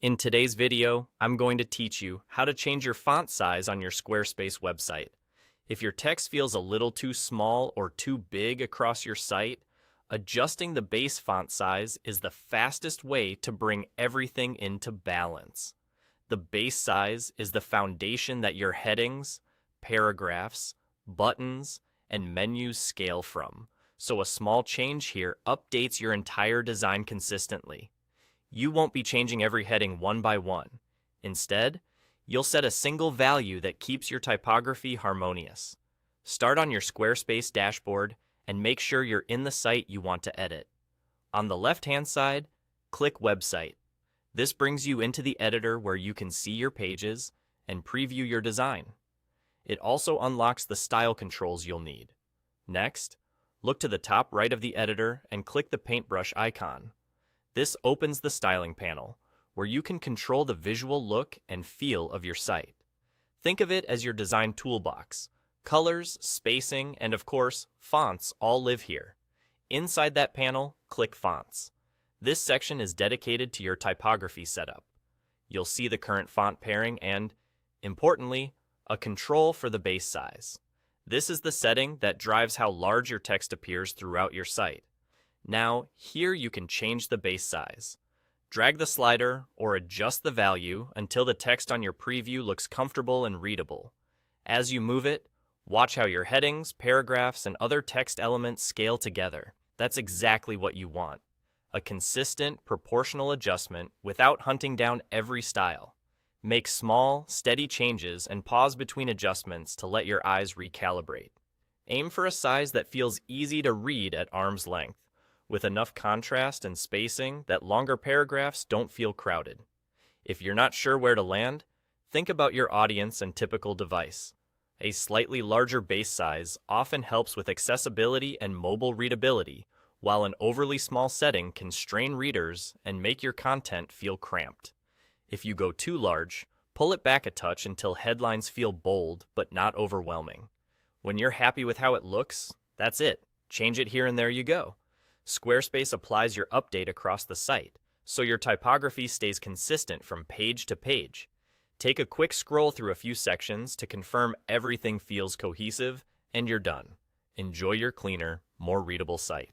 In today's video, I'm going to teach you how to change your font size on your Squarespace website. If your text feels a little too small or too big across your site, adjusting the base font size is the fastest way to bring everything into balance. The base size is the foundation that your headings, paragraphs, buttons, and menus scale from, so a small change here updates your entire design consistently. You won't be changing every heading one by one. Instead, you'll set a single value that keeps your typography harmonious. Start on your Squarespace dashboard and make sure you're in the site you want to edit. On the left-hand side, click Website. This brings you into the editor where you can see your pages and preview your design. It also unlocks the style controls you'll need. Next, look to the top right of the editor and click the paintbrush icon. This opens the styling panel, where you can control the visual look and feel of your site. Think of it as your design toolbox. Colors, spacing, and of course, fonts all live here. Inside that panel, click Fonts. This section is dedicated to your typography setup. You'll see the current font pairing and, importantly, a control for the base size. This is the setting that drives how large your text appears throughout your site. Now, here you can change the base size. Drag the slider or adjust the value until the text on your preview looks comfortable and readable. As you move it, watch how your headings, paragraphs, and other text elements scale together. That's exactly what you want. A consistent, proportional adjustment without hunting down every style. Make small, steady changes and pause between adjustments to let your eyes recalibrate. Aim for a size that feels easy to read at arm's length, with enough contrast and spacing that longer paragraphs don't feel crowded. If you're not sure where to land, think about your audience and typical device. A slightly larger base size often helps with accessibility and mobile readability, while an overly small setting can strain readers and make your content feel cramped. If you go too large, pull it back a touch until headlines feel bold but not overwhelming. When you're happy with how it looks, that's it. Change it here and there you go. Squarespace applies your update across the site, so your typography stays consistent from page to page. Take a quick scroll through a few sections to confirm everything feels cohesive, and you're done. Enjoy your cleaner, more readable site.